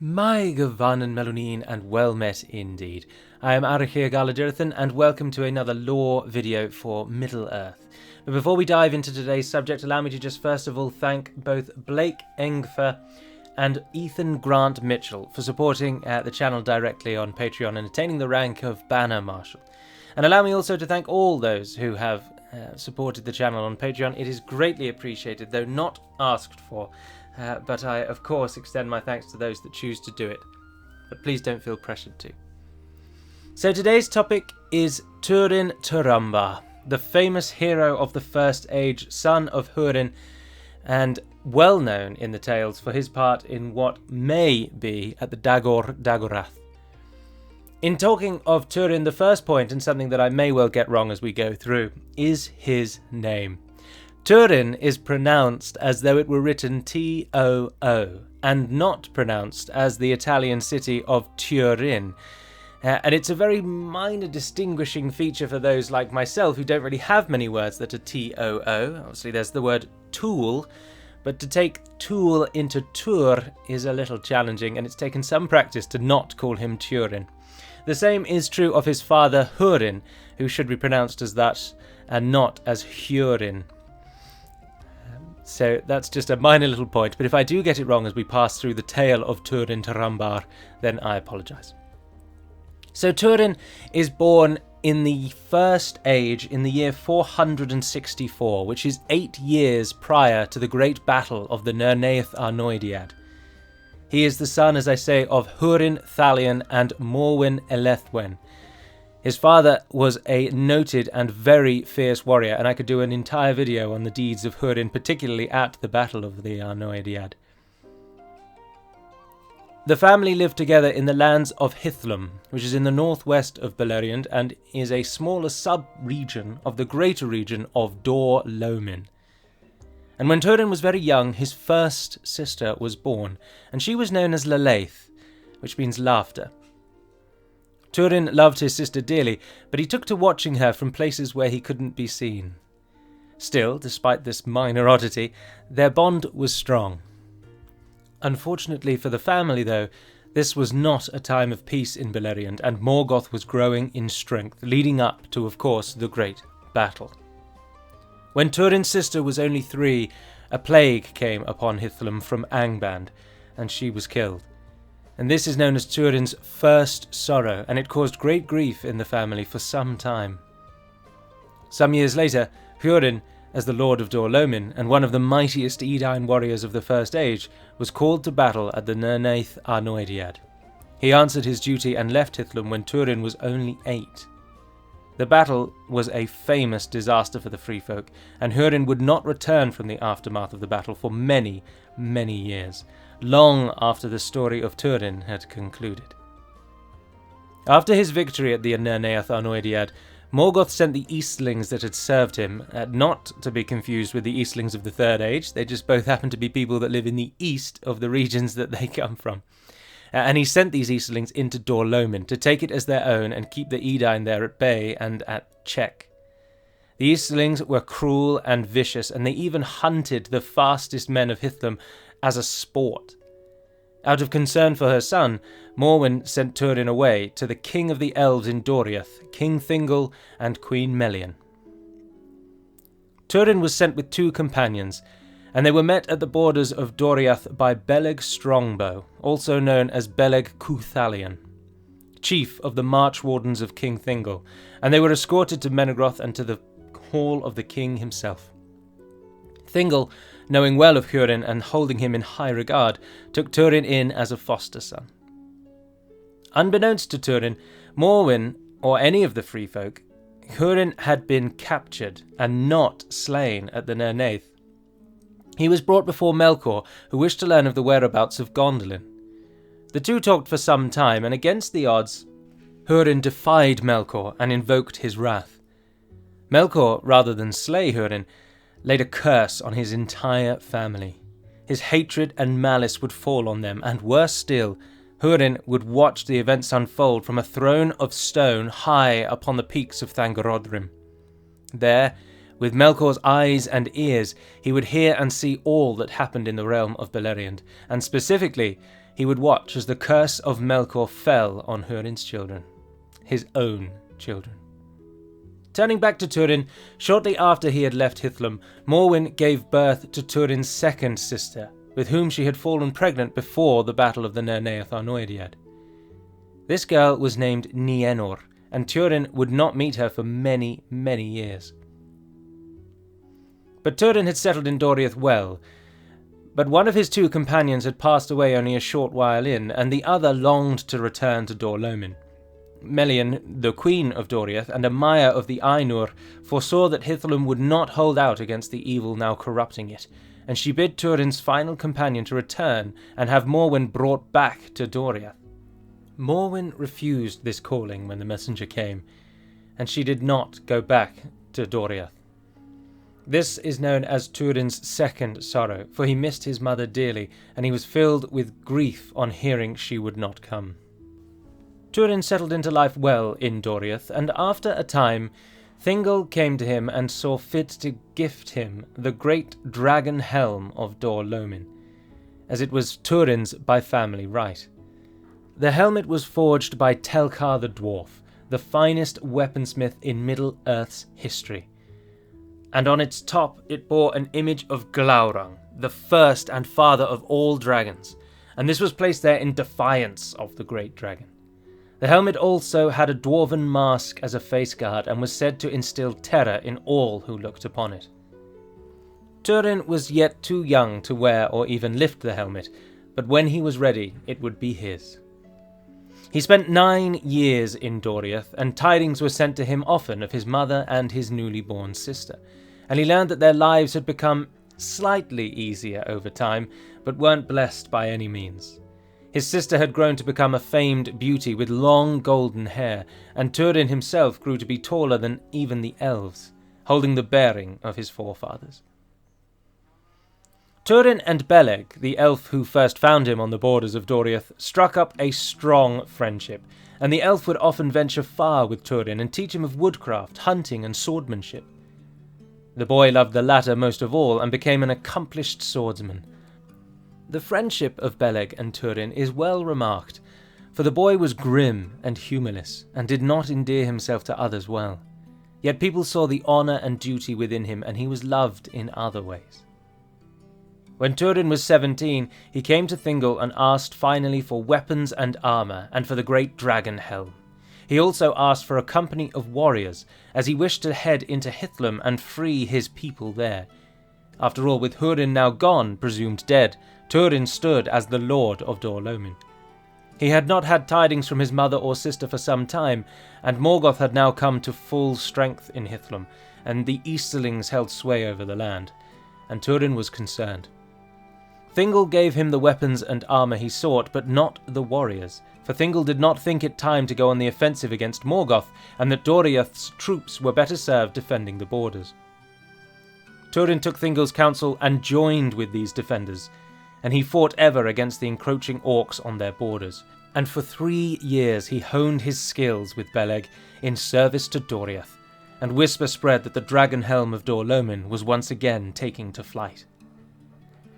My Gavanen Melonin, and well met indeed. I am Adrian, and welcome to another lore video for Middle-earth. But before we dive into today's subject, allow me to just first of all thank both Blake Engfer and Ethan Grant Mitchell for supporting the channel directly on Patreon and attaining the rank of Banner Marshal. And allow me also to thank all those who have supported the channel on Patreon. It is greatly appreciated, though not asked for. But I, of course, extend my thanks to those that choose to do it. But please don't feel pressured to. So today's topic is Trin Turambar, the famous hero of the First Age, son of Túrin, and well known in the tales for his part in what may be at the Doriath. In talking of Túrin, the first point, and something that I may well get wrong as we go through, is his name. Túrin is pronounced as though it were written T-O-O, and not pronounced as the Italian city of Turin. And it's a very minor distinguishing feature for those like myself who don't really have many words that are T-O-O. Obviously there's the word tool, but to take tool into Tur is a little challenging, and it's taken some practice to not call him Túrin. The same is true of his father Túrin, who should be pronounced as that and not as Húrin. So that's just a minor little point, but if I do get it wrong as we pass through the tale of Trin Turambar, then I apologise. So Túrin is born in the First Age in the year 464, which is 8 years prior to the great battle of the Nerneith Arnoediad. He is the son, as I say, of Húrin Thalion and Morwen Elethwen. His father was a noted and very fierce warrior, and I could do an entire video on the deeds of Túrin, particularly at the Battle of the Arnoediad. The family lived together in the lands of Hithlum, which is in the northwest of Beleriand and is a smaller sub-region of the greater region of Dor Lomin. And when Túrin was very young, his first sister was born, and she was known as Lalaith, which means laughter. Túrin loved his sister dearly, but he took to watching her from places where he couldn't be seen. Still, despite this minor oddity, their bond was strong. Unfortunately for the family, though, this was not a time of peace in Beleriand, and Morgoth was growing in strength, leading up to, of course, the great battle. When Túrin's sister was only 3, a plague came upon Hithlum from Angband, and she was killed. And this is known as Túrin's first sorrow, and it caused great grief in the family for some time. Some years later, Túrin, as the Lord of Dor Lomin and one of the mightiest Edain warriors of the First Age, was called to battle at the Nerneith Arnoediad. He answered his duty and left Hithlum when Túrin was only 8. The battle was a famous disaster for the Free Folk, and Túrin would not return from the aftermath of the battle for many, many years, long after the story of Túrin had concluded. After his victory at the Nerneith Arnoediad, Morgoth sent the Eastlings that had served him, not to be confused with the Eastlings of the Third Age. They just both happen to be people that live in the east of the regions that they come from. And he sent these Eastlings into Dor Lomin to take it as their own and keep the Edain there at bay and at check. The Eastlings were cruel and vicious, and they even hunted the fastest men of Hithlum as a sport. Out of concern for her son, Morwen sent Túrin away to the king of the elves in Doriath, King Thingol and Queen Melian. Túrin was sent with 2 companions, and they were met at the borders of Doriath by Beleg Strongbow, also known as Beleg Cuthalion, chief of the March Wardens of King Thingol, and they were escorted to Menegroth and to the hall of the king himself. Thingol, knowing well of Túrin and holding him in high regard, took Túrin in as a foster son. Unbeknownst to Túrin, Morwen, or any of the Free Folk, Túrin had been captured and not slain at the Nerneith. He was brought before Melkor, who wished to learn of the whereabouts of Gondolin. The two talked for some time, and against the odds, Túrin defied Melkor and invoked his wrath. Melkor, rather than slay Túrin, laid a curse on his entire family. His hatred and malice would fall on them, and worse still, Túrin would watch the events unfold from a throne of stone high upon the peaks of Thangorodrim. There, With Melkor's eyes and ears, he would hear and see all that happened in the realm of Beleriand, and specifically, he would watch as the curse of Melkor fell on Húrin's children, his own children. Turning back to Túrin, shortly after he had left Hithlum, Morwen gave birth to Túrin's second sister, with whom she had fallen pregnant before the Battle of the Nerneoth Arnoediad. This girl was named Nienor, and Túrin would not meet her for many, many years. But Túrin had settled in Doriath well, but one of his two companions had passed away only a short while in, and the other longed to return to Dor Lomin. Melian, the queen of Doriath, and a Maya of the Ainur, foresaw that Hithlum would not hold out against the evil now corrupting it, and she bid Túrin's final companion to return and have Morwen brought back to Doriath. Morwen refused this calling when the messenger came, and she did not go back to Doriath. This is known as Túrin's second sorrow, for he missed his mother dearly, and he was filled with grief on hearing she would not come. Túrin settled into life well in Doriath, and after a time, Thingol came to him and saw fit to gift him the great dragon Helm of Dor Lomin, as it was Túrin's by family right. The helmet was forged by Telkar the dwarf, the finest weaponsmith in Middle-earth's history, and on its top it bore an image of Glaurung, the first and father of all dragons, and this was placed there in defiance of the great dragon. The helmet also had a dwarven mask as a face guard and was said to instill terror in all who looked upon it. Túrin was yet too young to wear or even lift the helmet, but when he was ready, it would be his. He spent 9 years in Doriath, and tidings were sent to him often of his mother and his newly born sister, and he learned that their lives had become slightly easier over time, but weren't blessed by any means. His sister had grown to become a famed beauty with long golden hair, and Túrin himself grew to be taller than even the elves, holding the bearing of his forefathers. Túrin and Beleg, the elf who first found him on the borders of Doriath, struck up a strong friendship, and the elf would often venture far with Túrin and teach him of woodcraft, hunting, and swordsmanship. The boy loved the latter most of all and became an accomplished swordsman. The friendship of Beleg and Túrin is well remarked, for the boy was grim and humorless, and did not endear himself to others well. Yet people saw the honour and duty within him, and he was loved in other ways. When Túrin was 17, he came to Thingol and asked finally for weapons and armour, and for the great dragon Helm. He also asked for a company of warriors, as he wished to head into Hithlum and free his people there. After all, with Húrin now gone, presumed dead, Túrin stood as the lord of Dor Lomin. He had not had tidings from his mother or sister for some time, and Morgoth had now come to full strength in Hithlum, and the Easterlings held sway over the land, and Túrin was concerned. Thingol gave him the weapons and armour he sought, but not the warriors, for Thingol did not think it time to go on the offensive against Morgoth, and that Doriath's troops were better served defending the borders. Túrin took Thingol's counsel and joined with these defenders, and he fought ever against the encroaching orcs on their borders, and for 3 years he honed his skills with Beleg in service to Doriath, and whisper spread that the dragon helm of Dor Lomin was once again taking to flight.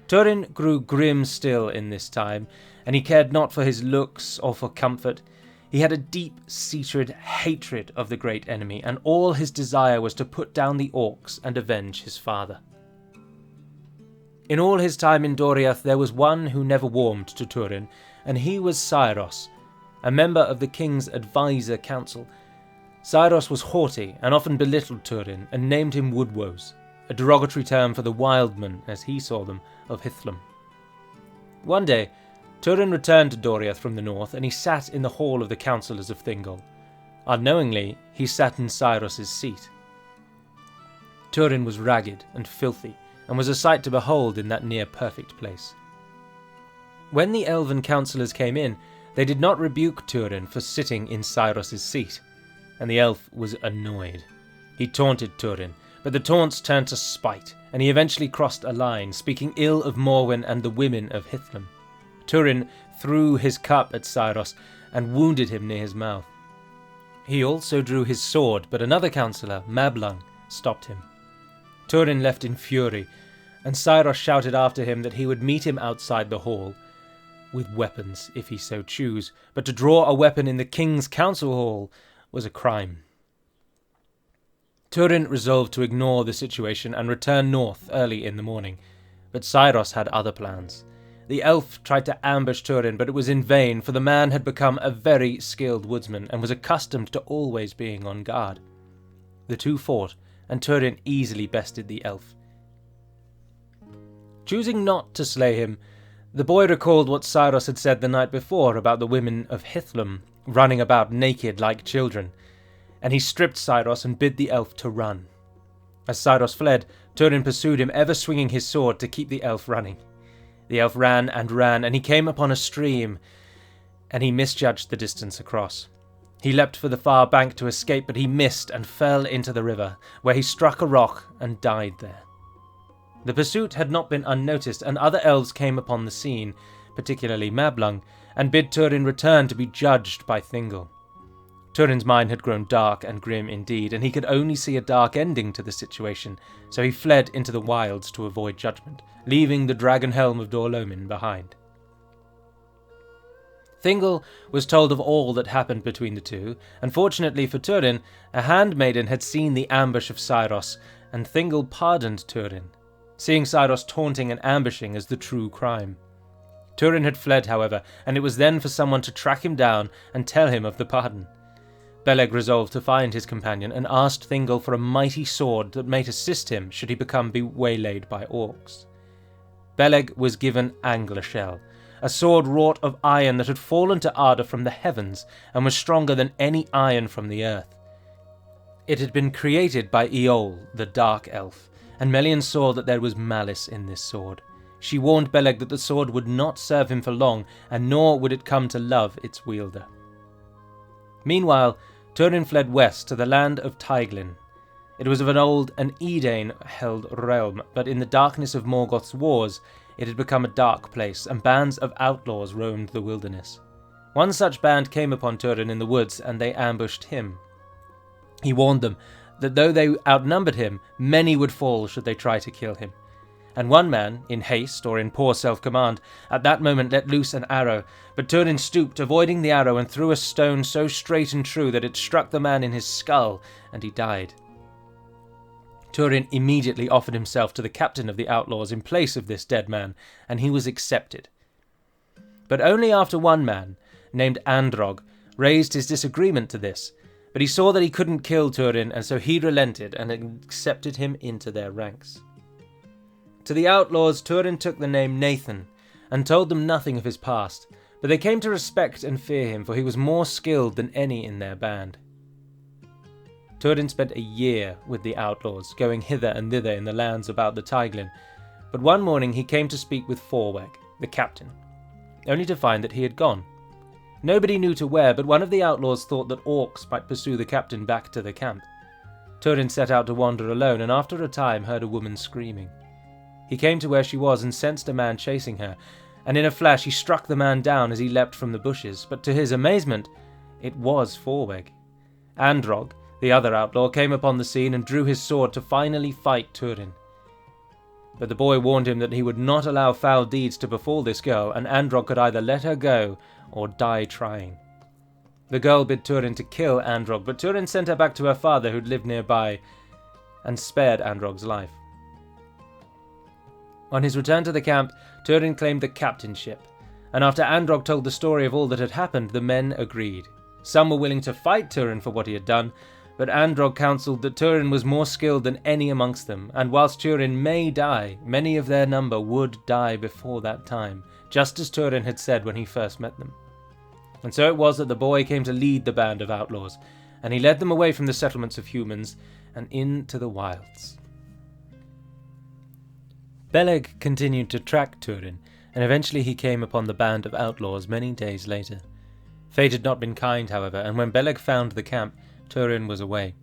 Túrin grew grim still in this time, and he cared not for his looks or for comfort. He had a deep-seated hatred of the great enemy, and all his desire was to put down the orcs and avenge his father. In all his time in Doriath there was one who never warmed to Túrin, and he was Cyros, a member of the king's advisor council. Cyros was haughty and often belittled Túrin and named him Woodwoes, a derogatory term for the wildmen, as he saw them, of Hithlum. One day, Túrin returned to Doriath from the north, and he sat in the hall of the councillors of Thingol. Unknowingly, he sat in Cyros's seat. Túrin was ragged and filthy, and was a sight to behold in that near-perfect place. When the elven councillors came in, they did not rebuke Túrin for sitting in Cyros's seat, and the elf was annoyed. He taunted Túrin, but the taunts turned to spite, and he eventually crossed a line, speaking ill of Morwen and the women of Hithlum. Túrin threw his cup at Cyros and wounded him near his mouth. He also drew his sword, but another councillor, Mablung, stopped him. Túrin left in fury, and Cyros shouted after him that he would meet him outside the hall. with weapons if he so choose, but to draw a weapon in the king's council hall was a crime. Túrin resolved to ignore the situation and return north early in the morning, but Cyros had other plans. The elf tried to ambush Túrin, but it was in vain, for the man had become a very skilled woodsman and was accustomed to always being on guard. The two fought, and Túrin easily bested the elf. Choosing not to slay him, the boy recalled what Cyros had said the night before about the women of Hithlum running about naked like children, and he stripped Cyros and bid the elf to run. As Cyros fled, Túrin pursued him, ever swinging his sword to keep the elf running. The elf ran, and he came upon a stream, and he misjudged the distance across. He leapt for the far bank to escape, but he missed and fell into the river, where he struck a rock and died there. The pursuit had not been unnoticed, and other elves came upon the scene, particularly Mablung, and bid Túrin return to be judged by Thingol. Túrin's mind had grown dark and grim indeed, and he could only see a dark ending to the situation, so he fled into the wilds to avoid judgment, leaving the dragon helm of Dor-Lomin behind. Thingol was told of all that happened between the two, and fortunately for Túrin, a handmaiden had seen the ambush of Cyros, and Thingol pardoned Túrin, seeing Cyros taunting and ambushing as the true crime. Túrin had fled, however, and it was then for someone to track him down and tell him of the pardon. Beleg resolved to find his companion and asked Thingol for a mighty sword that might assist him should he become waylaid by orcs. Beleg was given Anglashell, a sword wrought of iron that had fallen to Arda from the heavens and was stronger than any iron from the earth. It had been created by Eol, the dark elf, and Melian saw that there was malice in this sword. She warned Beleg that the sword would not serve him for long, and nor would it come to love its wielder. Meanwhile, Túrin fled west to the land of Teiglin. It was of an old and Edain-held realm, but in the darkness of Morgoth's wars, it had become a dark place, and bands of outlaws roamed the wilderness. One such band came upon Túrin in the woods, and they ambushed him. He warned them that though they outnumbered him, many would fall should they try to kill him. And one man, in haste or in poor self-command, at that moment let loose an arrow, but Túrin stooped, avoiding the arrow, and threw a stone so straight and true that it struck the man in his skull, and he died. Túrin immediately offered himself to the captain of the outlaws in place of this dead man, and he was accepted. But only after one man, named Androg, raised his disagreement to this, but he saw that he couldn't kill Túrin, and so he relented and accepted him into their ranks. To the outlaws, Túrin took the name Nathan, and told them nothing of his past, but they came to respect and fear him, for he was more skilled than any in their band. Túrin spent a year with the outlaws, going hither and thither in the lands about the Teiglin, but one morning he came to speak with Forweg, the captain, only to find that he had gone. Nobody knew to where, but one of the outlaws thought that orcs might pursue the captain back to the camp. Túrin set out to wander alone, and after a time heard a woman screaming. He came to where she was and sensed a man chasing her, and in a flash he struck the man down as he leapt from the bushes, but to his amazement, it was Forweg. Androg, the other outlaw, came upon the scene and drew his sword to finally fight Túrin. But the boy warned him that he would not allow foul deeds to befall this girl, and Androg could either let her go or die trying. The girl bid Túrin to kill Androg, but Túrin sent her back to her father, who'd lived nearby, and spared Androg's life. On his return to the camp, Túrin claimed the captainship, and after Androg told the story of all that had happened, the men agreed. Some were willing to fight Túrin for what he had done, but Androg counselled that Túrin was more skilled than any amongst them, and whilst Túrin may die, many of their number would die before that time, just as Túrin had said when he first met them. And so it was that the boy came to lead the band of outlaws, and he led them away from the settlements of humans and into the wilds. Beleg continued to track Túrin, and eventually he came upon the band of outlaws many days later. Fate had not been kind, however, and when Beleg found the camp, Túrin was away.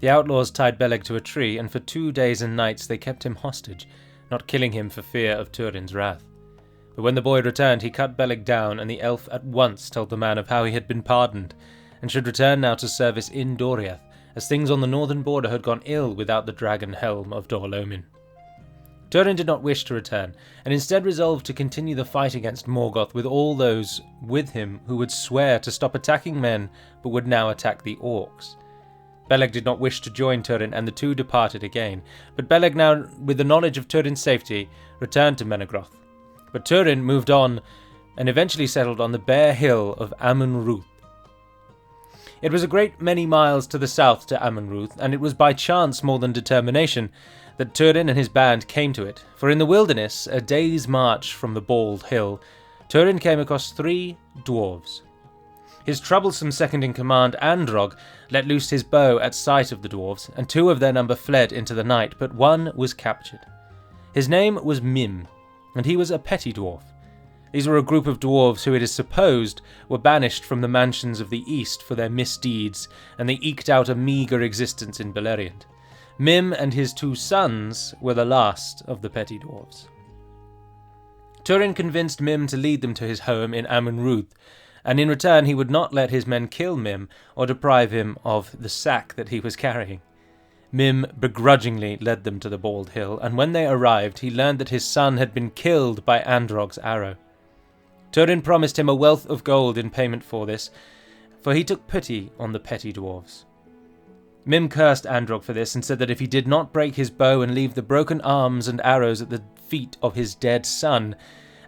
The outlaws tied Beleg to a tree, and for 2 days and nights they kept him hostage, not killing him for fear of Túrin's wrath. But when the boy returned, he cut Beleg down, and the elf at once told the man of how he had been pardoned, and should return now to service in Doriath, as things on the northern border had gone ill without the dragon helm of Dor-Lomin. Túrin did not wish to return, and instead resolved to continue the fight against Morgoth with all those with him who would swear to stop attacking men but would now attack the orcs. Beleg did not wish to join Túrin, and the two departed again, but Beleg, now with the knowledge of Túrin's safety, returned to Menegroth. But Túrin moved on and eventually settled on the bare hill of Amon-Ruth. It was a great many miles to the south to Amon-Ruth, and it was by chance more than determination that Túrin and his band came to it, for in the wilderness, a day's march from the Bald Hill, Túrin came across 3 dwarves. His troublesome second-in-command, Androg, let loose his bow at sight of the dwarves, and 2 of their number fled into the night, but 1 was captured. His name was Mim, and he was a petty dwarf. These were a group of dwarves who, it is supposed, were banished from the mansions of the east for their misdeeds, and they eked out a meagre existence in Beleriand. Mim and his 2 sons were the last of the petty dwarves. Túrin convinced Mim to lead them to his home in Amon-Ruth, and in return he would not let his men kill Mim or deprive him of the sack that he was carrying. Mim begrudgingly led them to the Bald Hill, and when they arrived he learned that his son had been killed by Androg's arrow. Túrin promised him a wealth of gold in payment for this, for he took pity on the petty dwarves. Mim cursed Androg for this and said that if he did not break his bow and leave the broken arms and arrows at the feet of his dead son,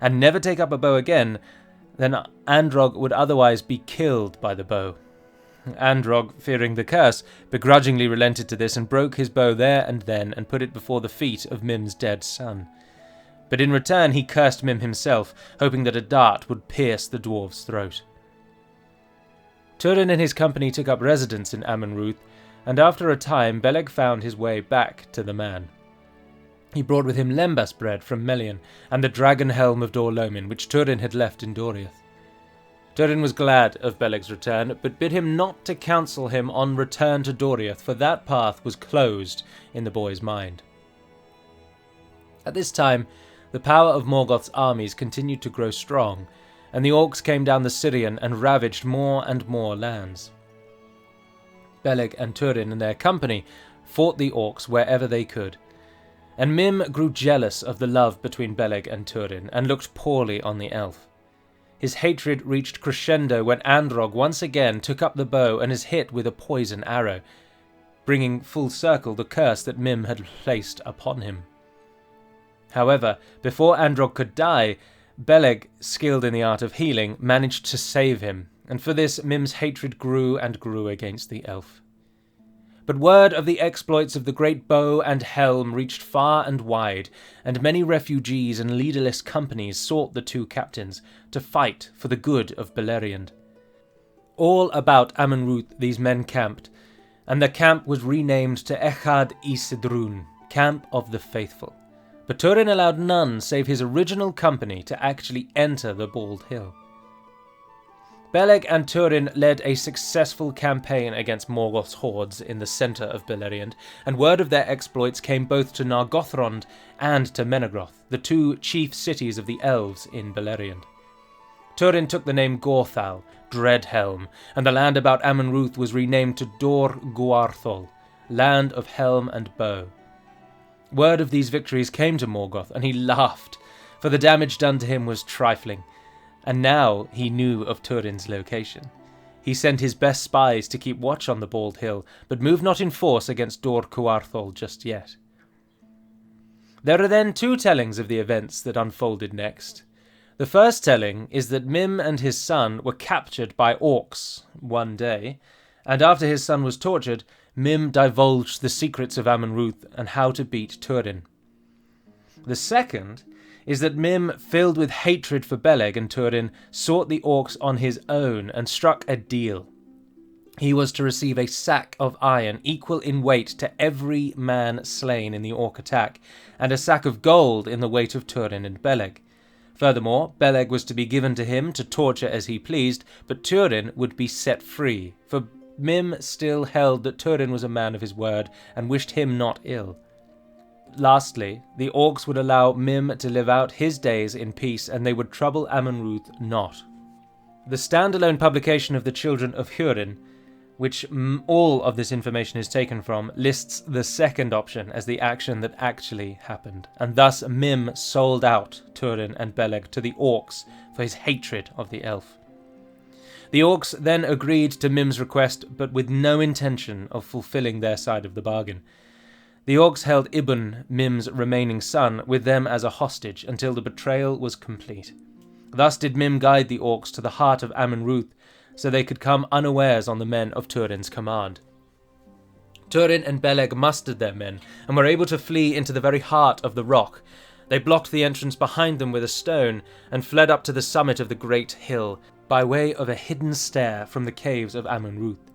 and never take up a bow again, then Androg would otherwise be killed by the bow. Androg, fearing the curse, begrudgingly relented to this and broke his bow there and then and put it before the feet of Mim's dead son. But in return he cursed Mim himself, hoping that a dart would pierce the dwarf's throat. Túrin and his company took up residence in Amon-Ruth, and after a time Beleg found his way back to the man. He brought with him lembas bread from Melian, and the dragon helm of Dor-Lomin, which Túrin had left in Doriath. Túrin was glad of Beleg's return, but bid him not to counsel him on return to Doriath, for that path was closed in the boy's mind. At this time, the power of Morgoth's armies continued to grow strong, and the orcs came down the Syrian and ravaged more and more lands. Beleg and Túrin and their company fought the orcs wherever they could, and Mim grew jealous of the love between Beleg and Túrin, and looked poorly on the elf. His hatred reached crescendo when Androg once again took up the bow and is hit with a poison arrow, bringing full circle the curse that Mim had placed upon him. However, before Androg could die, Beleg, skilled in the art of healing, managed to save him, and for this Mim's hatred grew and grew against the elf. But word of the exploits of the great bow and helm reached far and wide, and many refugees and leaderless companies sought the 2 captains to fight for the good of Beleriand. All about Amon-Ruth these men camped, and the camp was renamed to Echad Isidrún, Camp of the Faithful. But Túrin allowed none save his original company to actually enter the Bald Hill. Beleg and Túrin led a successful campaign against Morgoth's hordes in the centre of Beleriand, and word of their exploits came both to Nargothrond and to Menegroth, the 2 chief cities of the elves in Beleriand. Túrin took the name Gorthal, Dread Helm, and the land about Amon-Ruth was renamed to Dor Guarthol, Land of Helm and Bow. Word of these victories came to Morgoth, and he laughed, for the damage done to him was trifling, and now he knew of Túrin's location. He sent his best spies to keep watch on the Bald Hill, but moved not in force against Dor Guarthol just yet. There are then 2 tellings of the events that unfolded next. The first telling is that Mim and his son were captured by orcs one day, and after his son was tortured, Mim divulged the secrets of Amon-Ruth and how to beat Túrin. The second is that Mim, filled with hatred for Beleg and Túrin, sought the orcs on his own and struck a deal. He was to receive a sack of iron equal in weight to every man slain in the orc attack, and a sack of gold in the weight of Túrin and Beleg. Furthermore, Beleg was to be given to him to torture as he pleased, but Túrin would be set free, for Mim still held that Túrin was a man of his word and wished him not ill. Lastly, the orcs would allow Mim to live out his days in peace, and they would trouble Amon-Ruth not. The standalone publication of the Children of Húrin which all of this information is taken from, lists the second option as the action that actually happened, and thus Mim sold out Túrin and Beleg to the orcs for his hatred of the elf. The orcs then agreed to Mim's request, but with no intention of fulfilling their side of the bargain. The orcs held Ibn, Mim's remaining son, with them as a hostage until the betrayal was complete. Thus did Mim guide the orcs to the heart of Amon-Ruth, so they could come unawares on the men of Túrin's command. Túrin and Beleg mustered their men, and were able to flee into the very heart of the rock. They blocked the entrance behind them with a stone, and fled up to the summit of the great hill, by way of a hidden stair from the caves of Amon-Ruth.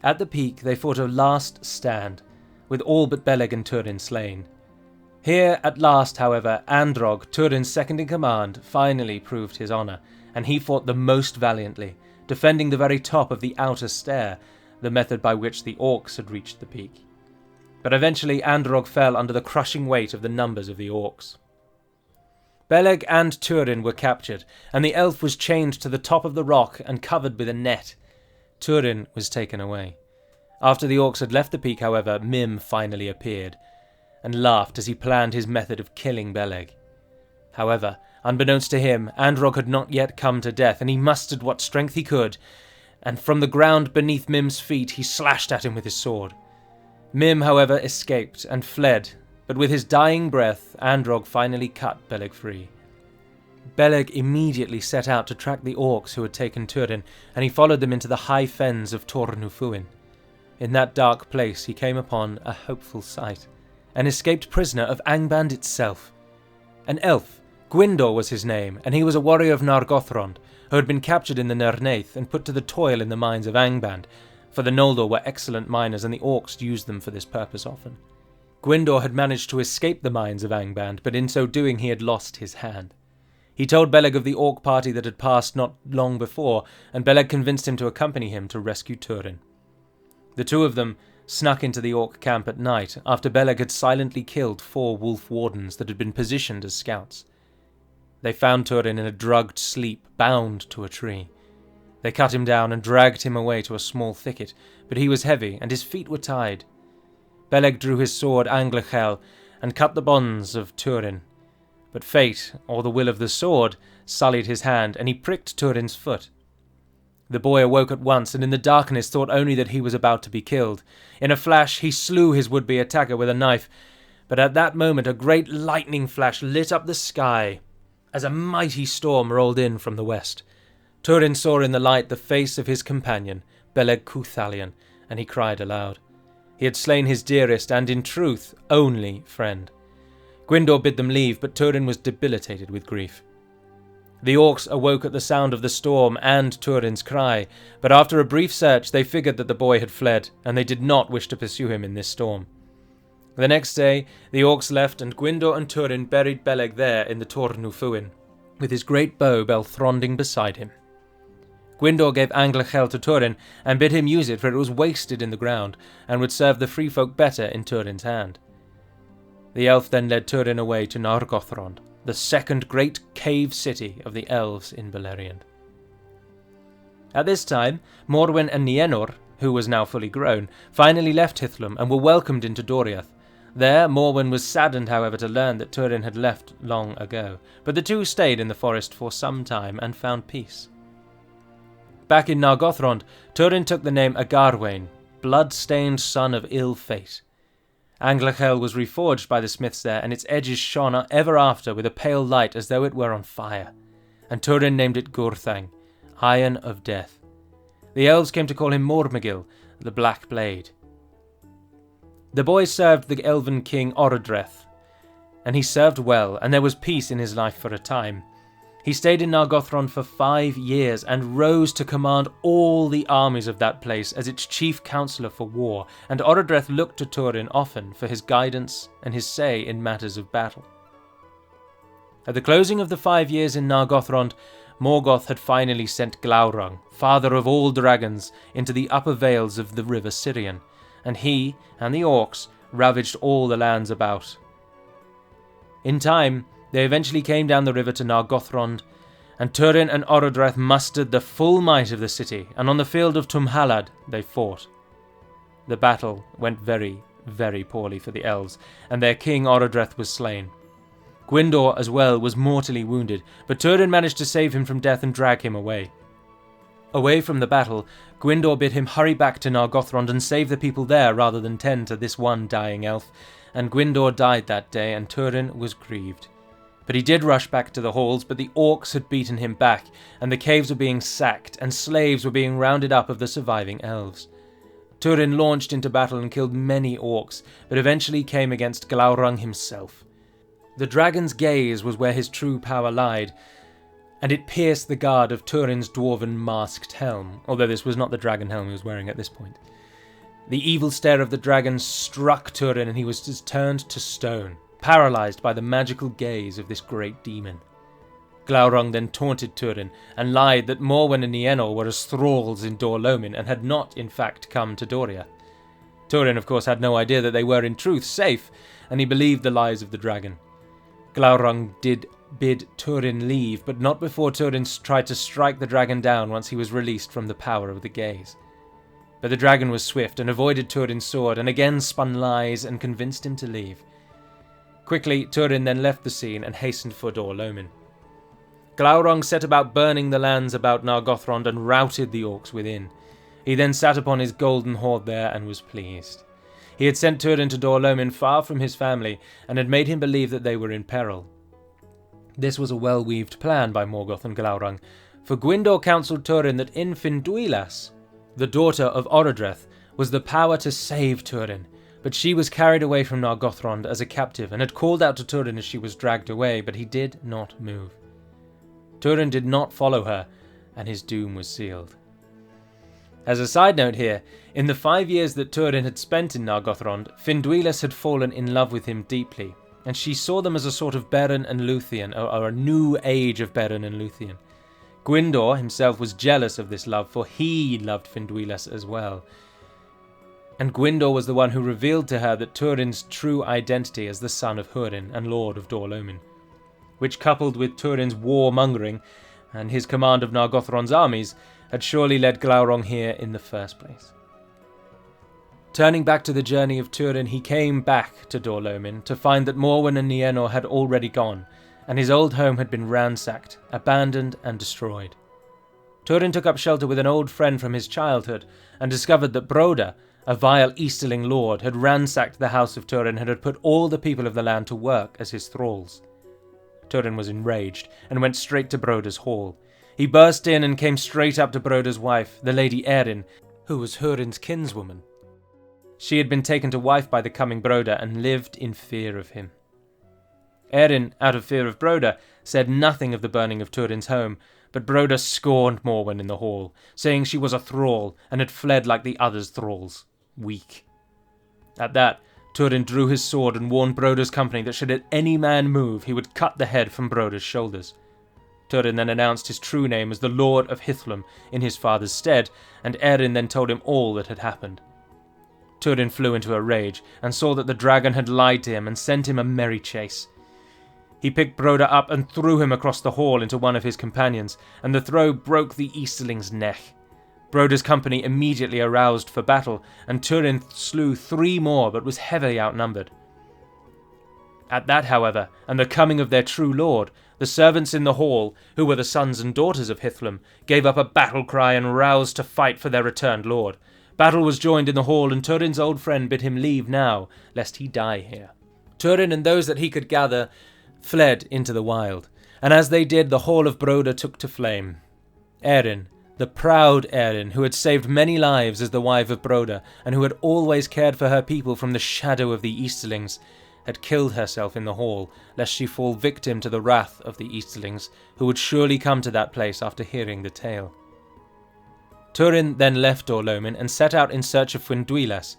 At the peak they fought a last stand, with all but Beleg and Túrin slain. Here, at last, however, Androg, Túrin's second-in-command, finally proved his honour, and he fought the most valiantly, defending the very top of the outer stair, the method by which the orcs had reached the peak. But eventually Androg fell under the crushing weight of the numbers of the orcs. Beleg and Túrin were captured, and the elf was chained to the top of the rock and covered with a net. Túrin was taken away. After the orcs had left the peak, however, Mim finally appeared, and laughed as he planned his method of killing Beleg. However, unbeknownst to him, Androg had not yet come to death, and he mustered what strength he could, and from the ground beneath Mim's feet he slashed at him with his sword. Mim, however, escaped and fled, but with his dying breath, Androg finally cut Beleg free. Beleg immediately set out to track the orcs who had taken Túrin, and he followed them into the high fens of Tornufuin. In that dark place he came upon a hopeful sight, an escaped prisoner of Angband itself. An elf, Gwyndor was his name, and he was a warrior of Nargothrond, who had been captured in the Nerneith and put to the toil in the mines of Angband, for the Noldor were excellent miners and the orcs used them for this purpose often. Gwyndor had managed to escape the mines of Angband, but in so doing he had lost his hand. He told Beleg of the orc party that had passed not long before, and Beleg convinced him to accompany him to rescue Túrin. The two of them snuck into the orc camp at night, after Beleg had silently killed 4 wolf wardens that had been positioned as scouts. They found Túrin in a drugged sleep, bound to a tree. They cut him down and dragged him away to a small thicket, but he was heavy and his feet were tied. Beleg drew his sword Anglachel and cut the bonds of Túrin, but fate, or the will of the sword, sullied his hand, and he pricked Túrin's foot. The boy awoke at once, and in the darkness thought only that he was about to be killed. In a flash he slew his would-be attacker with a knife, but at that moment a great lightning flash lit up the sky as a mighty storm rolled in from the west. Túrin saw in the light the face of his companion, Beleg Cuthalion, and he cried aloud. He had slain his dearest and, in truth, only friend. Gwyndor bid them leave, but Túrin was debilitated with grief. The orcs awoke at the sound of the storm and Túrin's cry, but after a brief search they figured that the boy had fled, and they did not wish to pursue him in this storm. The next day the orcs left, and Gwyndor and Túrin buried Beleg there in the Tornufuin, with his great bow Belthronding beside him. Gwyndor gave Anglachel to Túrin, and bid him use it, for it was wasted in the ground, and would serve the free folk better in Túrin's hand. The elf then led Túrin away to Nargothrond, the second great cave city of the elves in Beleriand. At this time, Morwen and Nienor, who was now fully grown, finally left Hithlum and were welcomed into Doriath. There, Morwen was saddened, however, to learn that Túrin had left long ago, but the two stayed in the forest for some time and found peace. Back in Nargothrond, Túrin took the name Agarwain, blood-stained son of ill fate. Anglachel was reforged by the smiths there, and its edges shone ever after with a pale light as though it were on fire. And Túrin named it Gurthang, Iron of Death. The elves came to call him Mormegil, the Black Blade. The boy served the elven king Orodreth, and he served well, and there was peace in his life for a time. He stayed in Nargothrond for 5 years and rose to command all the armies of that place as its chief counsellor for war, and Orodreth looked to Túrin often for his guidance and his say in matters of battle. At the closing of the 5 years in Nargothrond, Morgoth had finally sent Glaurung, father of all dragons, into the upper vales of the river Sirion, and he and the orcs ravaged all the lands about. In time, they eventually came down the river to Nargothrond, And Túrin and Orodreth mustered the full might of the city, and on the field of Tumhalad they fought. The battle went very, very poorly for the elves, and their king Orodreth was slain. Gwyndor as well was mortally wounded, but Túrin managed to save him from death and drag him away. Away from the battle, Gwyndor bid him hurry back to Nargothrond and save the people there rather than tend to this one dying elf, and Gwyndor died that day, and Túrin was grieved. But he did rush back to the halls, but the orcs had beaten him back, and the caves were being sacked, and slaves were being rounded up of the surviving elves. Túrin launched into battle and killed many orcs, but eventually came against Glaurung himself. The dragon's gaze was where his true power lied, and it pierced the guard of Túrin's dwarven masked helm, although this was not the dragon helm he was wearing at this point. The evil stare of the dragon struck Túrin, and he was just turned to stone, paralysed by the magical gaze of this great demon. Glaurung then taunted Túrin, and lied that Morwen and Nienor were as thralls in Dor Lomin, and had not, in fact, come to Doriath. Túrin, of course, had no idea that they were in truth safe, and he believed the lies of the dragon. Glaurung did bid Túrin leave, but not before Túrin tried to strike the dragon down once he was released from the power of the gaze. But the dragon was swift and avoided Túrin's sword, and again spun lies and convinced him to leave. Quickly, Túrin then left the scene and hastened for Dor Lomin. Glaurung set about burning the lands about Nargothrond and routed the orcs within. He then sat upon his golden hoard there and was pleased. He had sent Túrin to Dor Lomin far from his family, and had made him believe that they were in peril. This was a well-weaved plan by Morgoth and Glaurung, for Gwyndor counselled Túrin that in Finduilas, the daughter of Orodreth, was the power to save Túrin, but she was carried away from Nargothrond as a captive, and had called out to Túrin as she was dragged away, but he did not move. Túrin did not follow her, and his doom was sealed. As a side note here, in the 5 years that Túrin had spent in Nargothrond, Finduilas had fallen in love with him deeply, and she saw them as a sort of Beren and Luthien, or a new age of Beren and Luthien. Gwyndor himself was jealous of this love, for he loved Finduilas as well. And Gwyndor was the one who revealed to her that Túrin's true identity as the son of Húrin and lord of Dor Lomin, which, coupled with Túrin's warmongering and his command of Nargothrond's armies, had surely led Glaurung here in the first place. Turning back to the journey of Túrin, he came back to Dor Lomin to find that Morwen and Nienor had already gone, and his old home had been ransacked, abandoned and destroyed. Túrin took up shelter with an old friend from his childhood, and discovered that Broda, a vile Easterling lord, had ransacked the house of Túrin and had put all the people of the land to work as his thralls. Túrin was enraged, and went straight to Broda's hall. He burst in and came straight up to Broda's wife, the Lady Erin, who was Húrin's kinswoman. She had been taken to wife by the coming Broda, and lived in fear of him. Erin, out of fear of Broda, said nothing of the burning of Túrin's home, but Broda scorned Morwen in the hall, saying she was a thrall, and had fled like the others' thralls. Weak. At that, Túrin drew his sword and warned Broda's company that should any man move, he would cut the head from Broda's shoulders. Túrin then announced his true name as the Lord of Hithlum in his father's stead, and Erin then told him all that had happened. Túrin flew into a rage, and saw that the dragon had lied to him and sent him a merry chase. He picked Broda up and threw him across the hall into one of his companions, and the throw broke the Easterling's neck. Broda's company immediately aroused for battle, and Túrin slew 3 more, but was heavily outnumbered. At that, however, and the coming of their true lord, the servants in the hall, who were the sons and daughters of Hithlum, gave up a battle cry and roused to fight for their returned lord. Battle was joined in the hall, and Túrin's old friend bid him leave now, lest he die here. Túrin and those that he could gather fled into the wild, and as they did, the hall of Broda took to flame. Erin, the proud Erin, who had saved many lives as the wife of Broda, and who had always cared for her people from the shadow of the Easterlings, had killed herself in the hall, lest she fall victim to the wrath of the Easterlings, who would surely come to that place after hearing the tale. Túrin then left Dor Lomin and set out in search of Finduilas,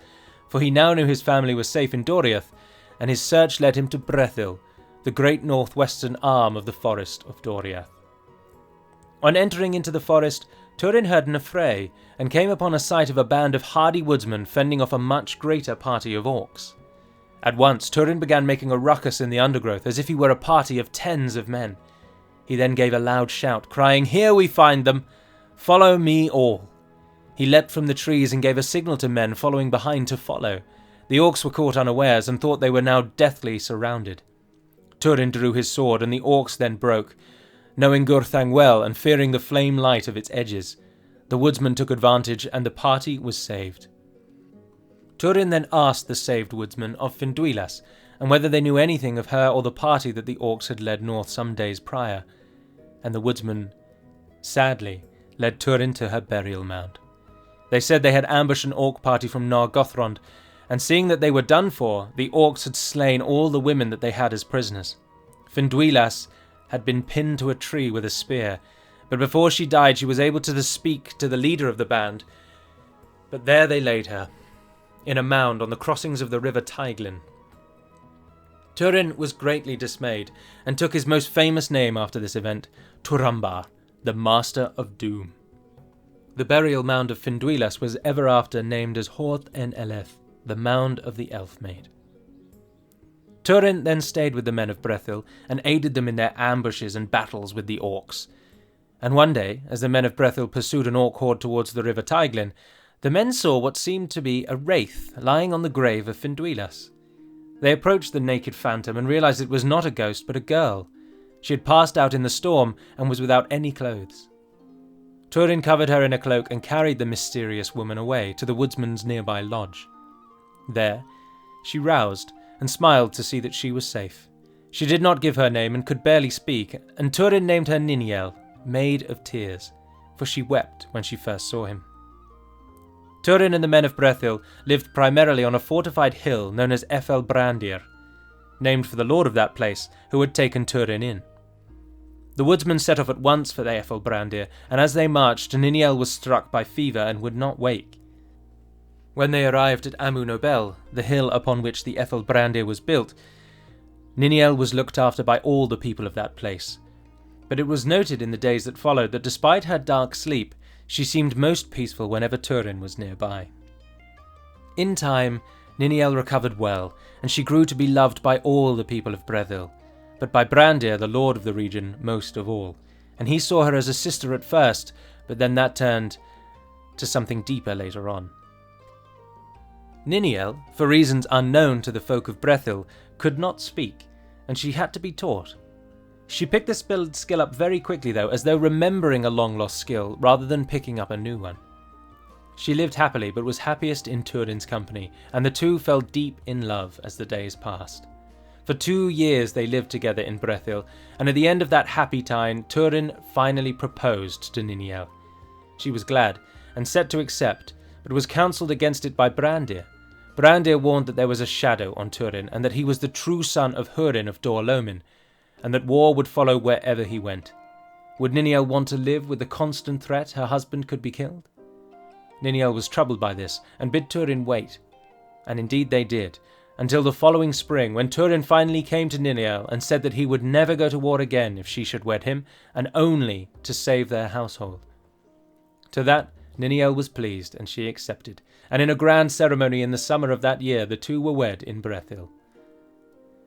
for he now knew his family was safe in Doriath, and his search led him to Brethil, the great northwestern arm of the forest of Doriath. On entering into the forest, Túrin heard an affray, and came upon a sight of a band of hardy woodsmen fending off a much greater party of orcs. At once, Túrin began making a ruckus in the undergrowth, as if he were a party of tens of men. He then gave a loud shout, crying, "Here we find them! Follow me all!" He leapt from the trees and gave a signal to men following behind to follow. The orcs were caught unawares and thought they were now deathly surrounded. Túrin drew his sword, and the orcs then broke. Knowing Gurthang well and fearing the flame light of its edges, the woodsman took advantage and the party was saved. Túrin then asked the saved woodsman of Finduilas, and whether they knew anything of her or the party that the orcs had led north some days prior, and the woodsman, sadly, led Túrin to her burial mound. They said they had ambushed an orc party from Nargothrond, and seeing that they were done for, the orcs had slain all the women that they had as prisoners. Finduilas had been pinned to a tree with a spear, but before she died she was able to speak to the leader of the band. But there they laid her, in a mound on the crossings of the river Teiglin. Túrin was greatly dismayed, and took his most famous name after this event, Turambar, the Master of Doom. The burial mound of Finduilas was ever after named as Horth en Eleth, the Mound of the Elf Maid. Túrin then stayed with the men of Brethil, and aided them in their ambushes and battles with the orcs. And one day, as the men of Brethil pursued an orc horde towards the river Teiglin, the men saw what seemed to be a wraith lying on the grave of Finduilas. They approached the naked phantom and realized it was not a ghost but a girl. She had passed out in the storm and was without any clothes. Túrin covered her in a cloak and carried the mysterious woman away to the woodsman's nearby lodge. There, she roused and smiled to see that she was safe. She did not give her name and could barely speak, and Túrin named her Niniel, Maid of Tears, for she wept when she first saw him. Túrin and the men of Brethil lived primarily on a fortified hill known as Brandir, named for the lord of that place who had taken Túrin in. The woodsmen set off at once for the Brandir, and as they marched, Niniel was struck by fever and would not wake. When they arrived at Amu Nobel, the hill upon which the Brandir was built, Niniel was looked after by all the people of that place. But it was noted in the days that followed that despite her dark sleep, she seemed most peaceful whenever Túrin was nearby. In time, Niniel recovered well, and she grew to be loved by all the people of Brethil, but by Brandir, the lord of the region, most of all, and he saw her as a sister at first, but then that turned to something deeper later on. Niniel, for reasons unknown to the folk of Brethil, could not speak, and she had to be taught. She picked the skill up very quickly though, as though remembering a long-lost skill rather than picking up a new one. She lived happily, but was happiest in Túrin's company, and the two fell deep in love as the days passed. For 2 years they lived together in Brethil, and at the end of that happy time, Túrin finally proposed to Niniel. She was glad, and set to accept, but was counselled against it by Brandir. Brandir warned that there was a shadow on Túrin, and that he was the true son of Húrin of Dor Lomin, and that war would follow wherever he went. Would Niniel want to live with the constant threat her husband could be killed? Niniel was troubled by this, and bid Túrin wait. And indeed they did, until the following spring, when Túrin finally came to Niniel and said that he would never go to war again if she should wed him, and only to save their household. To that, Niniel was pleased, and she accepted, and in a grand ceremony in the summer of that year the two were wed in Brethil.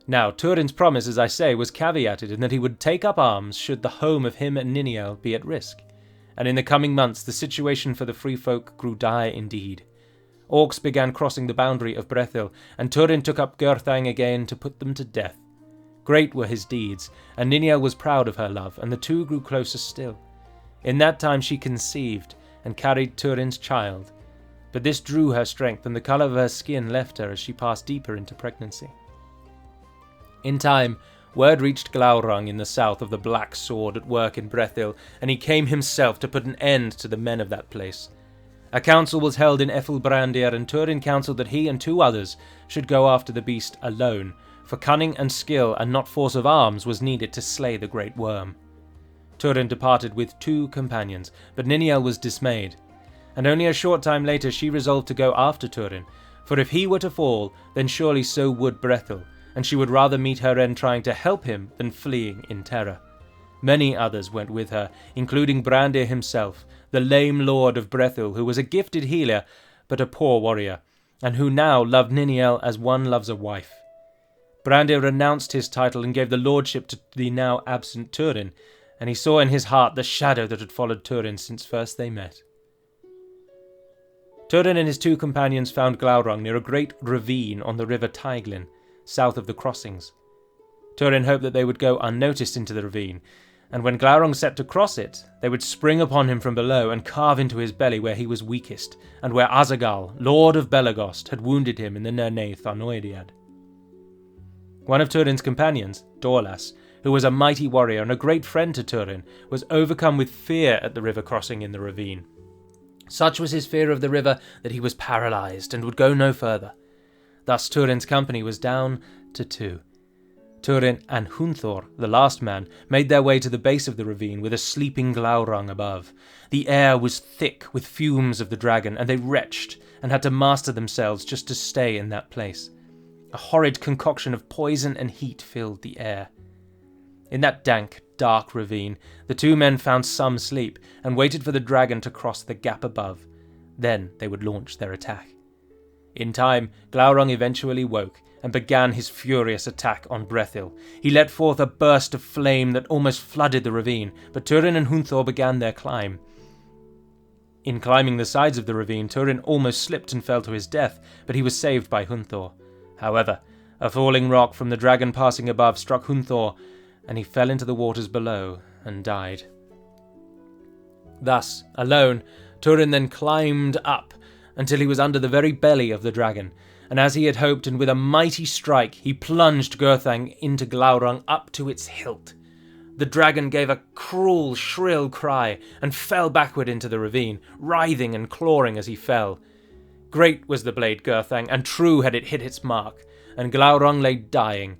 Now, Túrin's promise, as I say, was caveated in that he would take up arms should the home of him and Niniel be at risk, and in the coming months the situation for the free folk grew dire indeed. Orcs began crossing the boundary of Brethil, and Túrin took up Gurthang again to put them to death. Great were his deeds, and Niniel was proud of her love, and the two grew closer still. In that time she conceived, and carried Túrin's child, but this drew her strength, and the colour of her skin left her as she passed deeper into pregnancy. In time, word reached Glaurung in the south of the Black Sword at work in Brethil, and he came himself to put an end to the men of that place. A council was held in Brandir, and Túrin counselled that he and 2 others should go after the beast alone, for cunning and skill and not force of arms was needed to slay the great worm. Túrin departed with 2 companions, but Niniel was dismayed, and only a short time later she resolved to go after Túrin, for if he were to fall, then surely so would Brethil, and she would rather meet her end trying to help him than fleeing in terror. Many others went with her, including Brandir himself, the lame lord of Brethil, who was a gifted healer, but a poor warrior, and who now loved Niniel as one loves a wife. Brandir renounced his title and gave the lordship to the now absent Túrin, and he saw in his heart the shadow that had followed Túrin since first they met. Túrin and his two companions found Glaurung near a great ravine on the river Teiglin, south of the crossings. Túrin hoped that they would go unnoticed into the ravine, and when Glaurung set to cross it, they would spring upon him from below and carve into his belly where he was weakest, and where Azagal, lord of Belagost, had wounded him in the Nerneith Arnoediad. One of Túrin's companions, Dorlas, who was a mighty warrior and a great friend to Túrin, was overcome with fear at the river crossing in the ravine. Such was his fear of the river that he was paralysed and would go no further. Thus Túrin's company was down to 2. Túrin and Hunthor, the last man, made their way to the base of the ravine with a sleeping Glaurung above. The air was thick with fumes of the dragon, and they retched and had to master themselves just to stay in that place. A horrid concoction of poison and heat filled the air. In that dank, dark ravine, the two men found some sleep and waited for the dragon to cross the gap above. Then they would launch their attack. In time, Glaurung eventually woke and began his furious attack on Brethil. He let forth a burst of flame that almost flooded the ravine, but Túrin and Hunthor began their climb. In climbing the sides of the ravine, Túrin almost slipped and fell to his death, but he was saved by Hunthor. However, a falling rock from the dragon passing above struck Hunthor, and he fell into the waters below and died. Thus, alone, Túrin then climbed up until he was under the very belly of the dragon, and as he had hoped, and with a mighty strike, he plunged Gurthang into Glaurung up to its hilt. The dragon gave a cruel, shrill cry and fell backward into the ravine, writhing and clawing as he fell. Great was the blade Gurthang, and true had it hit its mark, and Glaurung lay dying.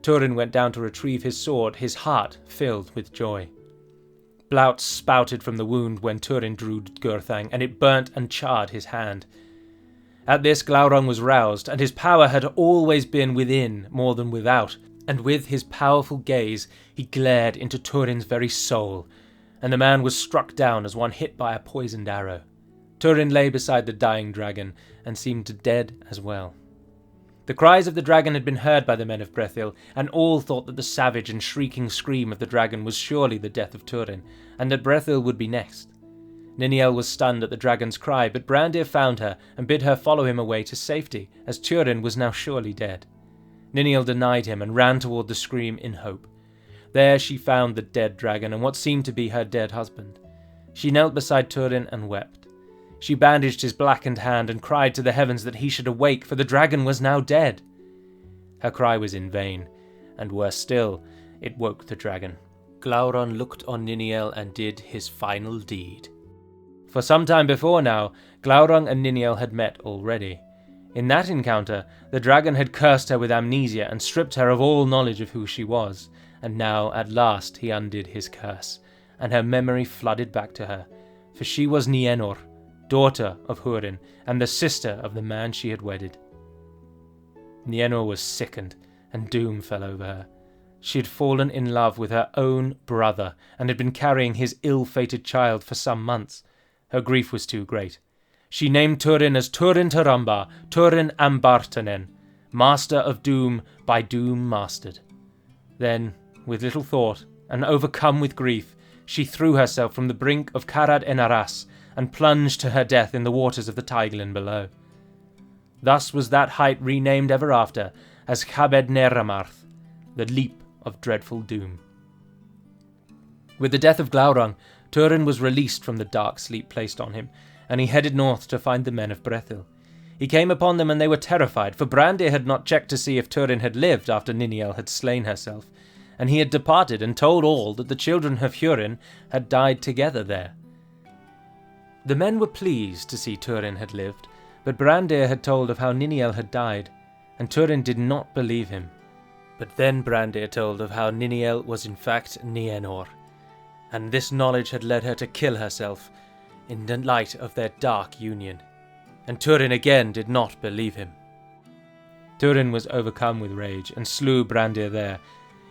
Túrin went down to retrieve his sword, his heart filled with joy. Blout spouted from the wound when Túrin drew Gurthang, and it burnt and charred his hand. At this Glaurung was roused, and his power had always been within more than without, and with his powerful gaze he glared into Túrin's very soul, and the man was struck down as one hit by a poisoned arrow. Túrin lay beside the dying dragon, and seemed dead as well. The cries of the dragon had been heard by the men of Brethil, and all thought that the savage and shrieking scream of the dragon was surely the death of Túrin, and that Brethil would be next. Niniel was stunned at the dragon's cry, but Brandir found her and bid her follow him away to safety, as Túrin was now surely dead. Niniel denied him and ran toward the scream in hope. There she found the dead dragon and what seemed to be her dead husband. She knelt beside Túrin and wept. She bandaged his blackened hand and cried to the heavens that he should awake, for the dragon was now dead. Her cry was in vain, and worse still, it woke the dragon. Glaurung looked on Niniel and did his final deed. For some time before now, Glaurung and Niniel had met already. In that encounter, the dragon had cursed her with amnesia and stripped her of all knowledge of who she was, and now at last he undid his curse, and her memory flooded back to her, for she was Nienor, daughter of Húrin, and the sister of the man she had wedded. Nienor was sickened, and doom fell over her. She had fallen in love with her own brother, and had been carrying his ill-fated child for some months. Her grief was too great. She named Túrin as Trin Turambar, Túrin Ambartanen, master of doom by doom mastered. Then, with little thought, and overcome with grief, she threw herself from the brink of Karad Enaras, and plunged to her death in the waters of the Teiglin below. Thus was that height renamed ever after as Chabed Neramarth, the leap of dreadful doom. With the death of Glaurung, Túrin was released from the dark sleep placed on him, and he headed north to find the men of Brethil. He came upon them and they were terrified, for Brandir had not checked to see if Túrin had lived after Niniel had slain herself, and he had departed and told all that the children of Húrin had died together there. The men were pleased to see Túrin had lived, but Brandir had told of how Niniel had died, and Túrin did not believe him. But then Brandir told of how Niniel was in fact Nienor, and this knowledge had led her to kill herself in the light of their dark union, and Túrin again did not believe him. Túrin was overcome with rage and slew Brandir there.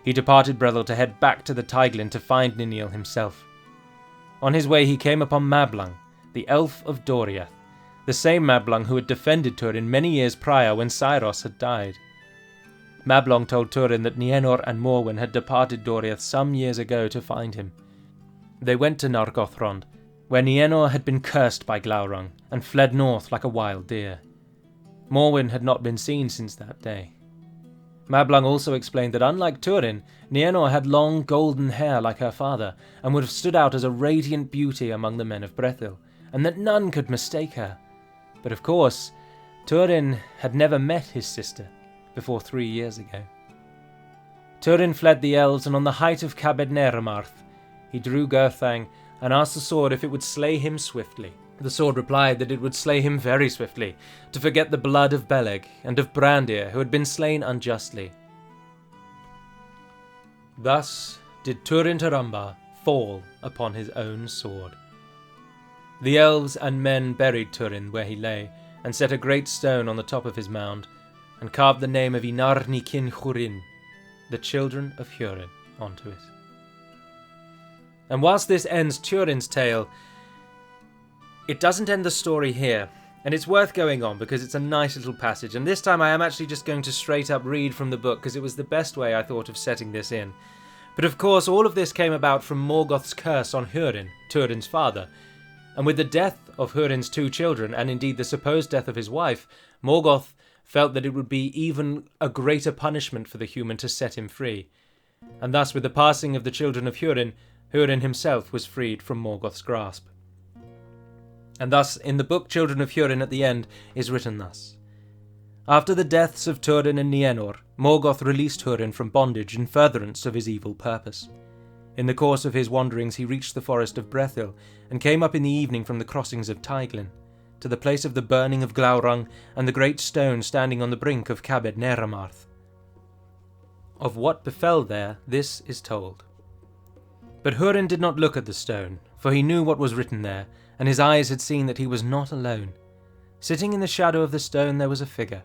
He departed Brethil to head back to the Teiglin to find Niniel himself. On his way he came upon Mablang, the elf of Doriath, the same Mablang who had defended Túrin many years prior when Cyros had died. Mablung told Túrin that Nienor and Morwen had departed Doriath some years ago to find him. They went to Nargothrond, where Nienor had been cursed by Glaurung, and fled north like a wild deer. Morwen had not been seen since that day. Mablung also explained that unlike Túrin, Nienor had long golden hair like her father, and would have stood out as a radiant beauty among the men of Brethil, and that none could mistake her. But of course, Túrin had never met his sister before 3 years ago. Túrin fled the elves, and on the height of Cabed Neramarth, he drew Gurthang and asked the sword if it would slay him swiftly. The sword replied that it would slay him very swiftly, to forget the blood of Beleg and of Brandir, who had been slain unjustly. Thus did Trin Turambar fall upon his own sword. The elves and men buried Túrin where he lay, and set a great stone on the top of his mound, and carved the name of Inarni Kin Churin, the children of Húrin, onto it. And whilst this ends Túrin's tale, it doesn't end the story here, and it's worth going on because it's a nice little passage, and this time I am actually just going to straight up read from the book because it was the best way I thought of setting this in. But of course all of this came about from Morgoth's curse on Húrin, Túrin's father, and with the death of Húrin's 2 children, and indeed the supposed death of his wife, Morgoth felt that it would be even a greater punishment for the human to set him free. And thus with the passing of the children of Húrin, Húrin himself was freed from Morgoth's grasp. And thus, in the book Children of Húrin at the end, is written thus. After the deaths of Túrin and Nienor, Morgoth released Húrin from bondage in furtherance of his evil purpose. In the course of his wanderings he reached the forest of Brethil, and came up in the evening from the crossings of Teiglin, to the place of the burning of Glaurung and the great stone standing on the brink of Cabed Neramarth. Of what befell there, this is told. But Húrin did not look at the stone, for he knew what was written there, and his eyes had seen that he was not alone. Sitting in the shadow of the stone there was a figure,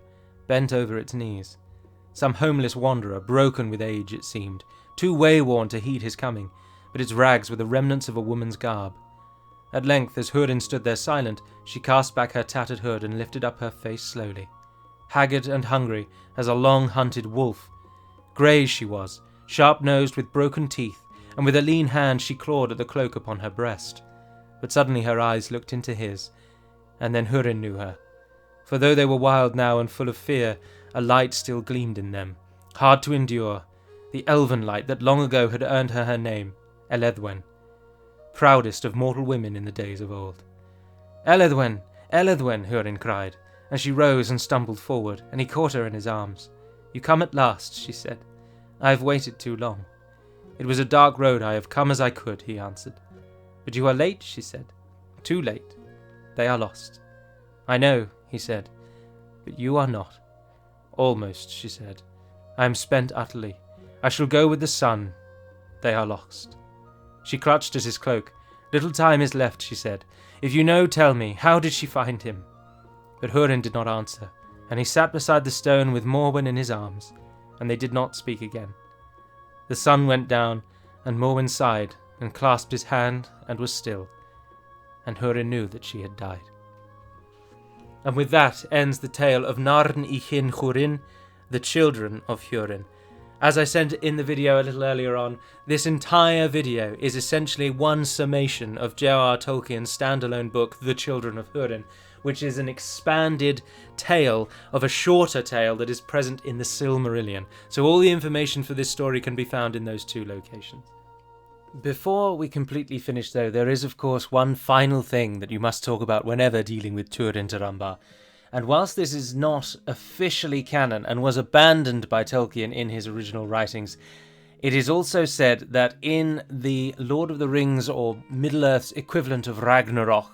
bent over its knees. Some homeless wanderer, broken with age it seemed, too wayworn to heed his coming, but its rags were the remnants of a woman's garb. At length, as Húrin stood there silent, she cast back her tattered hood and lifted up her face slowly. Haggard and hungry as a long-hunted wolf. Grey she was, sharp-nosed with broken teeth, and with a lean hand she clawed at the cloak upon her breast. But suddenly her eyes looked into his, and then Húrin knew her. For though they were wild now and full of fear, a light still gleamed in them, hard to endure, the elven light that long ago had earned her her name, Elethwen, proudest of mortal women in the days of old. Elethwen, Elethwen, Húrin cried, and she rose and stumbled forward, and he caught her in his arms. You come at last, she said. I have waited too long. It was a dark road, I have come as I could, he answered. But you are late, she said. Too late. They are lost. I know, he said, but you are not. Almost, she said. I am spent utterly. I shall go with the sun. They are lost. She clutched at his cloak. Little time is left, she said. If you know, tell me, how did she find him? But Húrin did not answer, and he sat beside the stone with Morwen in his arms, and they did not speak again. The sun went down, and Morwen sighed, and clasped his hand, and was still, and Húrin knew that she had died. And with that ends the tale of Narn y Kin Churin, the children of Húrin. As I said in the video a little earlier on, this entire video is essentially one summation of J.R.R. Tolkien's standalone book, The Children of Húrin, which is an expanded tale of a shorter tale that is present in the Silmarillion. So all the information for this story can be found in those 2 locations. Before we completely finish though, there is of course one final thing that you must talk about whenever dealing with Trin Turambar. And whilst this is not officially canon and was abandoned by Tolkien in his original writings, it is also said that in the Lord of the Rings or Middle-earth's equivalent of Ragnarok,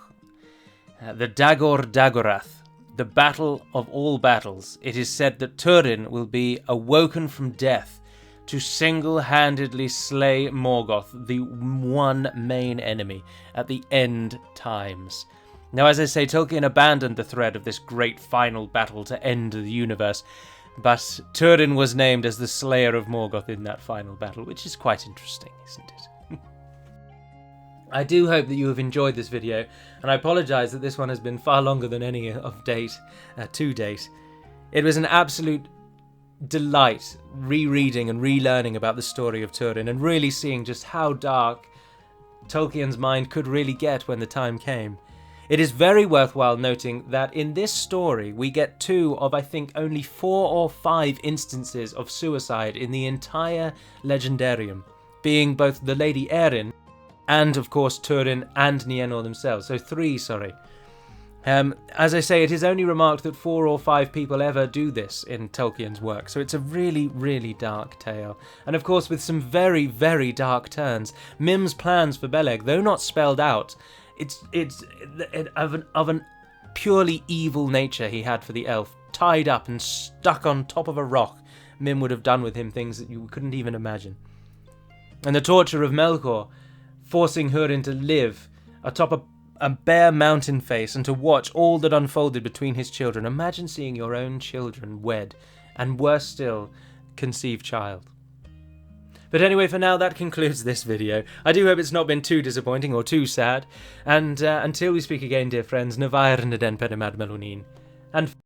the Dagor Dagorath, the battle of all battles, it is said that Túrin will be awoken from death to single-handedly slay Morgoth, the one main enemy, at the end times. Now, as I say, Tolkien abandoned the thread of this great final battle to end the universe, but Túrin was named as the slayer of Morgoth in that final battle, which is quite interesting, isn't it? I do hope that you have enjoyed this video, and I apologise that this one has been far longer than any to date. It was an absolute delight rereading and relearning about the story of Túrin and really seeing just how dark Tolkien's mind could really get when the time came. It is very worthwhile noting that in this story we get 2 of, I think, only 4 or 5 instances of suicide in the entire Legendarium, being both the Lady Erin and, of course, Túrin and Nienor themselves. So 3, sorry. As I say, it is only remarked that 4 or 5 people ever do this in Tolkien's work, so it's a really, really dark tale. And of course, with some very, very dark turns. Mim's plans for Beleg, though not spelled out, it's of an purely evil nature he had for the elf, tied up and stuck on top of a rock. Mim would have done with him things that you couldn't even imagine. And the torture of Melkor, forcing Húrin to live atop a bare mountain face and to watch all that unfolded between his children. Imagine seeing your own children wed, and worse still, conceive child. But anyway, for now, that concludes this video. I do hope it's not been too disappointing or too sad. And until we speak again, dear friends, Navair and Eden Pedimad Melunin. And